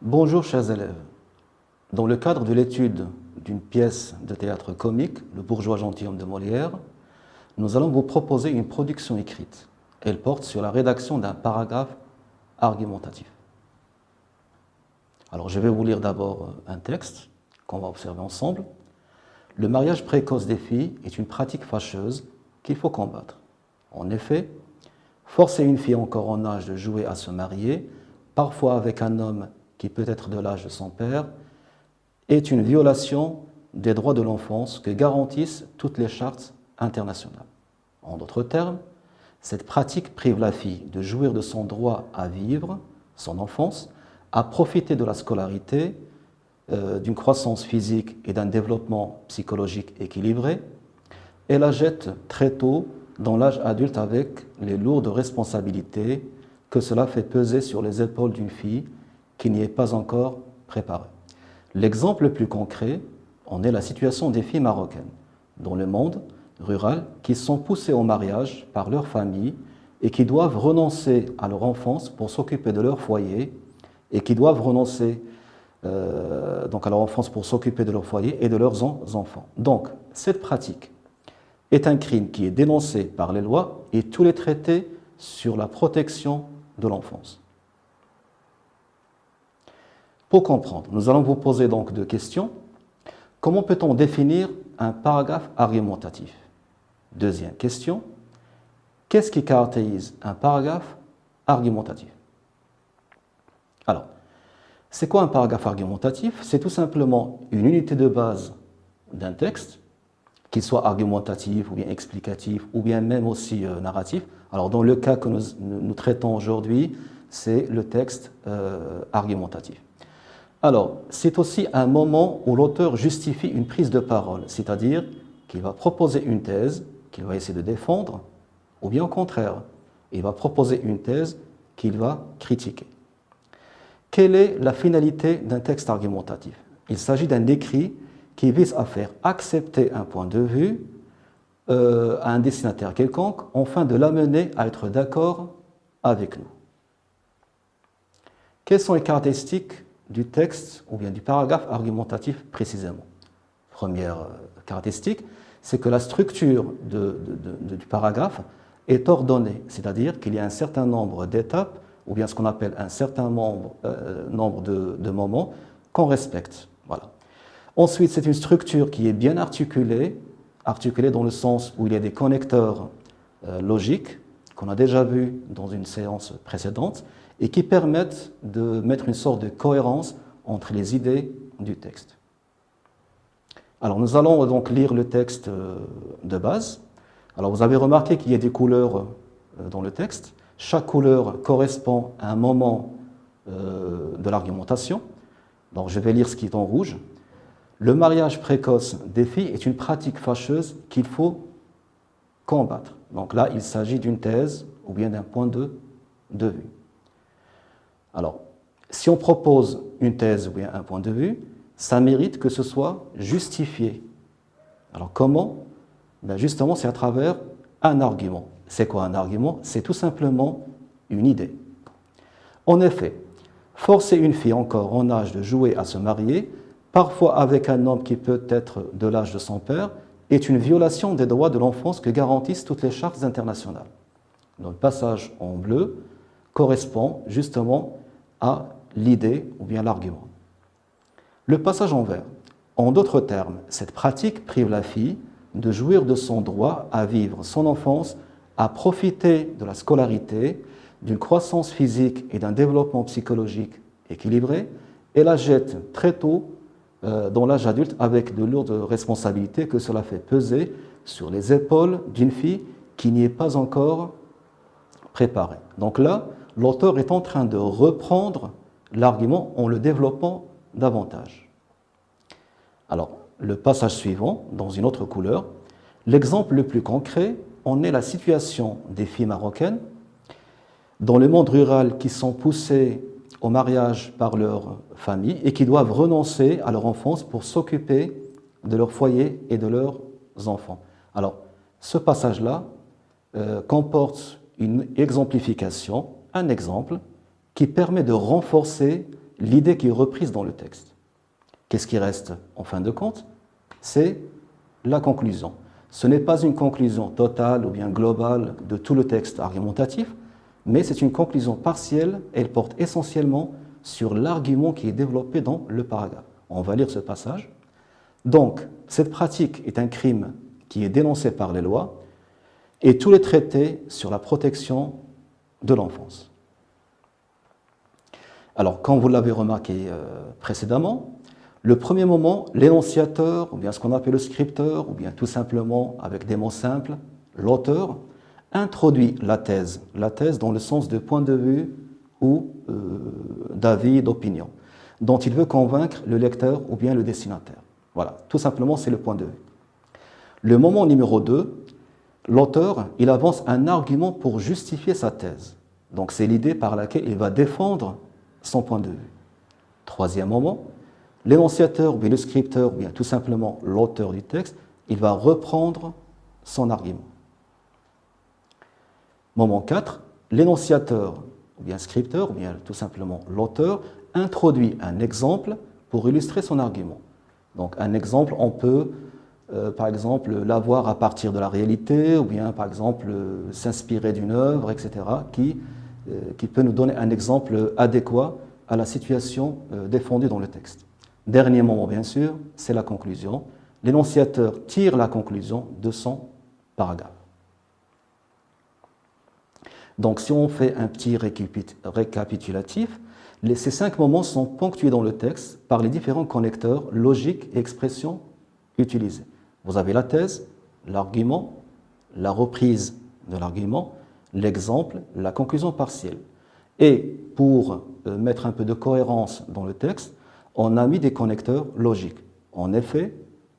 Bonjour chers élèves. Dans le cadre de l'étude d'une pièce de théâtre comique, Le bourgeois gentilhomme de Molière, nous allons vous proposer une production écrite. Elle porte sur la rédaction d'un paragraphe argumentatif. Alors je vais vous lire d'abord un texte qu'on va observer ensemble. Le mariage précoce des filles est une pratique fâcheuse qu'il faut combattre. En effet, forcer une fille encore en âge de jouer à se marier, parfois avec un homme qui peut être de l'âge de son père, est une violation des droits de l'enfance que garantissent toutes les chartes internationales. En d'autres termes, cette pratique prive la fille de jouir de son droit à vivre son enfance, à profiter de la scolarité, d'une croissance physique et d'un développement psychologique équilibré, et la jette très tôt dans l'âge adulte avec les lourdes responsabilités que cela fait peser sur les épaules d'une fille qui n'y est pas encore préparée. L'exemple le plus concret en est la situation des filles marocaines dans le monde rural qui sont poussées au mariage par leur famille et qui doivent renoncer à leur enfance pour s'occuper de leur foyer et qui doivent renoncer donc à leur enfance pour s'occuper de leur foyer et de leurs enfants. Donc, cette pratique est un crime qui est dénoncé par les lois et tous les traités sur la protection de l'enfance. Pour comprendre, nous allons vous poser donc deux questions. Comment peut-on définir un paragraphe argumentatif? Deuxième question, qu'est-ce qui caractérise un paragraphe argumentatif? Alors, c'est quoi un paragraphe argumentatif? C'est tout simplement une unité de base d'un texte, qu'il soit argumentatif ou bien explicatif ou bien même aussi narratif. Alors, dans le cas que nous traitons aujourd'hui, c'est le texte argumentatif. Alors, c'est aussi un moment où l'auteur justifie une prise de parole, c'est-à-dire qu'il va proposer une thèse qu'il va essayer de défendre, ou bien au contraire, il va proposer une thèse qu'il va critiquer. Quelle est la finalité d'un texte argumentatif? Il s'agit d'un écrit qui vise à faire accepter un point de vue à un destinataire quelconque, afin de l'amener à être d'accord avec nous. Quelles sont les caractéristiques du texte ou bien du paragraphe argumentatif précisément? Première caractéristique, c'est que la structure du paragraphe est ordonnée, c'est-à-dire qu'il y a un certain nombre d'étapes ou bien ce qu'on appelle un certain nombre de moments qu'on respecte. Voilà. Ensuite, c'est une structure qui est bien articulée dans le sens où il y a des connecteurs logiques qu'on a déjà vus dans une séance précédente et qui permettent de mettre une sorte de cohérence entre les idées du texte. Alors, nous allons donc lire le texte de base. Alors, vous avez remarqué qu'il y a des couleurs dans le texte. Chaque couleur correspond à un moment de l'argumentation. Donc, je vais lire ce qui est en rouge. Le mariage précoce des filles est une pratique fâcheuse qu'il faut combattre. Donc là, il s'agit d'une thèse ou bien d'un point de vue. Alors, si on propose une thèse ou bien un point de vue, ça mérite que ce soit justifié. Alors comment? Ben justement, c'est à travers un argument. C'est quoi un argument? C'est tout simplement une idée. En effet, forcer une fille encore en âge de jouer à se marier, parfois avec un homme qui peut être de l'âge de son père, est une violation des droits de l'enfance que garantissent toutes les chartes internationales. Donc, le passage en bleu correspond justement à l'idée ou bien l'argument. Le passage en vert, en d'autres termes, cette pratique prive la fille de jouir de son droit à vivre son enfance, à profiter de la scolarité, d'une croissance physique et d'un développement psychologique équilibré, et la jette très tôt dans l'âge adulte avec de lourdes responsabilités que cela fait peser sur les épaules d'une fille qui n'y est pas encore préparée. Donc là, l'auteur est en train de reprendre l'argument en le développant davantage. Alors, le passage suivant, dans une autre couleur, l'exemple le plus concret en est la situation des filles marocaines dans le monde rural qui sont poussées au mariage par leur famille et qui doivent renoncer à leur enfance pour s'occuper de leur foyer et de leurs enfants. Alors, ce passage-là comporte une exemplification, un exemple qui permet de renforcer l'idée qui est reprise dans le texte. Qu'est-ce qui reste en fin de compte? C'est la conclusion. Ce n'est pas une conclusion totale ou bien globale de tout le texte argumentatif, mais c'est une conclusion partielle. Elle porte essentiellement sur l'argument qui est développé dans le paragraphe. On va lire ce passage. Donc, cette pratique est un crime qui est dénoncé par les lois et tous les traités sur la protection de l'enfance. Alors, comme vous l'avez remarqué précédemment, le premier moment, l'énonciateur, ou bien ce qu'on appelle le scripteur, ou bien tout simplement, avec des mots simples, l'auteur, introduit la thèse dans le sens de point de vue ou d'avis, d'opinion, dont il veut convaincre le lecteur ou bien le destinataire. Voilà, tout simplement, c'est le point de vue. Le moment numéro 2, l'auteur, il avance un argument pour justifier sa thèse. Donc, c'est l'idée par laquelle il va défendre son point de vue. Troisième moment, l'énonciateur, ou bien le scripteur, ou bien tout simplement l'auteur du texte, il va reprendre son argument. Moment 4, l'énonciateur, ou bien scripteur, ou bien tout simplement l'auteur, introduit un exemple pour illustrer son argument. Donc un exemple, on peut par exemple l'avoir à partir de la réalité, ou bien par exemple s'inspirer d'une œuvre, etc., qui peut nous donner un exemple adéquat à la situation défendue dans le texte. Dernier moment, bien sûr, c'est la conclusion. L'énonciateur tire la conclusion de son paragraphe. Donc, si on fait un petit récapitulatif, ces 5 moments sont ponctués dans le texte par les différents connecteurs logiques et expressions utilisés. Vous avez la thèse, l'argument, la reprise de l'argument, l'exemple, la conclusion partielle. Et pour mettre un peu de cohérence dans le texte, on a mis des connecteurs logiques. En effet,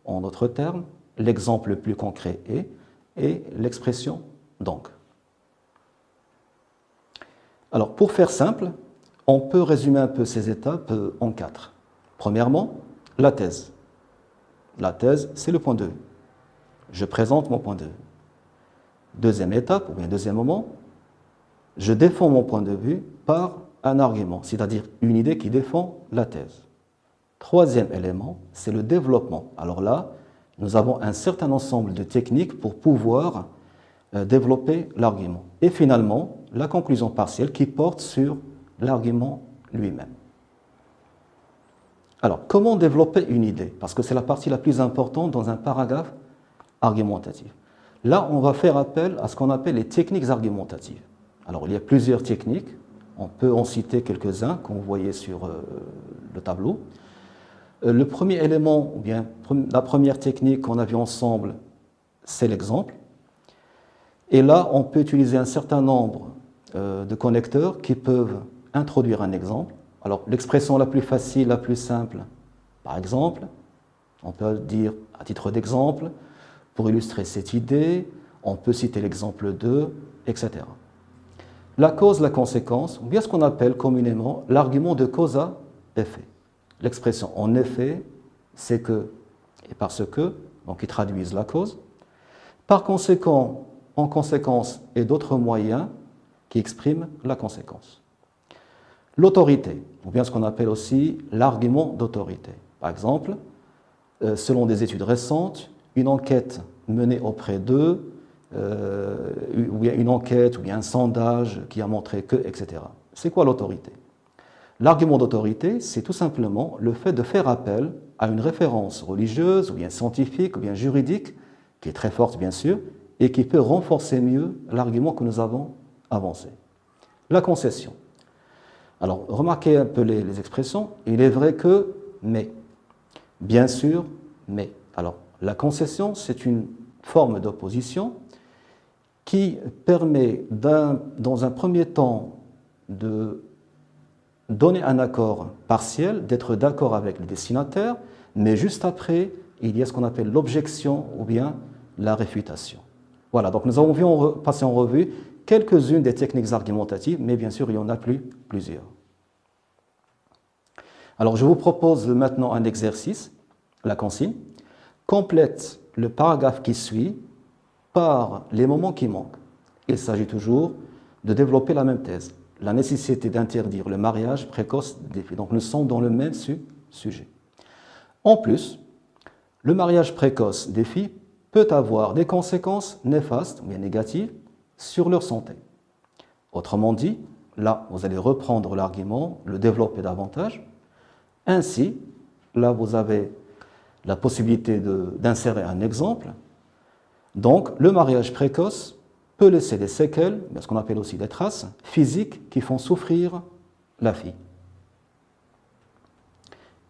en d'autres termes, l'exemple le plus concret est et l'expression donc. Alors, pour faire simple, on peut résumer un peu ces étapes en 4. Premièrement, la thèse. La thèse, c'est le point de vue. Je présente mon point de vue. Deuxième étape, ou bien deuxième moment, je défends mon point de vue par un argument, c'est-à-dire une idée qui défend la thèse. Troisième élément, c'est le développement. Alors là, nous avons un certain ensemble de techniques pour pouvoir développer l'argument. Et finalement, la conclusion partielle qui porte sur l'argument lui-même. Alors, comment développer une idée? Parce que c'est la partie la plus importante dans un paragraphe argumentatif. Là, on va faire appel à ce qu'on appelle les techniques argumentatives. Alors, il y a plusieurs techniques. On peut en citer quelques-uns, comme vous voyez sur le tableau. Le premier élément, ou bien la première technique qu'on a vue ensemble, c'est l'exemple. Et là, on peut utiliser un certain nombre de connecteurs qui peuvent introduire un exemple. Alors, l'expression la plus facile, la plus simple, par exemple, on peut dire à titre d'exemple, pour illustrer cette idée, on peut citer l'exemple 2, etc. La cause, la conséquence, ou bien ce qu'on appelle communément l'argument de cause à effet. L'expression en effet, c'est que et parce que, donc ils traduisent la cause. Par conséquent, en conséquence et d'autres moyens qui expriment la conséquence. L'autorité, ou bien ce qu'on appelle aussi l'argument d'autorité. Par exemple, selon des études récentes, une enquête menée auprès d'eux, ou bien une enquête, ou bien un sondage qui a montré que, etc. C'est quoi l'autorité? L'argument d'autorité, c'est tout simplement le fait de faire appel à une référence religieuse, ou bien scientifique, ou bien juridique, qui est très forte bien sûr, et qui peut renforcer mieux l'argument que nous avons avancé. La concession. Alors, remarquez un peu les expressions. Il est vrai que, mais. Bien sûr, mais. Alors, la concession, c'est une forme d'opposition qui permet, dans un premier temps, de donner un accord partiel, d'être d'accord avec le destinataire, mais juste après, il y a ce qu'on appelle l'objection ou bien la réfutation. Voilà, donc nous avons vu passer en revue quelques-unes des techniques argumentatives, mais bien sûr, il y en a plusieurs. Alors, je vous propose maintenant un exercice, la consigne. Complète le paragraphe qui suit par les moments qui manquent. Il s'agit toujours de développer la même thèse. la nécessité d'interdire le mariage précoce des filles. Donc nous sommes dans le même sujet. En plus, le mariage précoce des filles peut avoir des conséquences néfastes, ou bien négatives, sur leur santé. Autrement dit, là, vous allez reprendre l'argument, le développer davantage. Ainsi, là, vous avez la possibilité d'insérer un exemple. Donc, le mariage précoce peut laisser des séquelles, ce qu'on appelle aussi des traces physiques qui font souffrir la fille.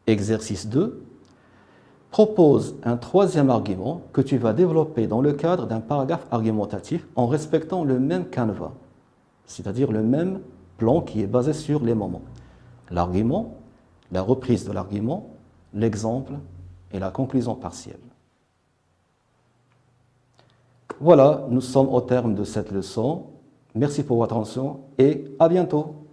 Exercice 2 propose un troisième argument que tu vas développer dans le cadre d'un paragraphe argumentatif en respectant le même canevas, c'est-à-dire le même plan qui est basé sur les moments. L'argument, la reprise de l'argument, l'exemple et la conclusion partielle. Voilà, nous sommes au terme de cette leçon. Merci pour votre attention et à bientôt.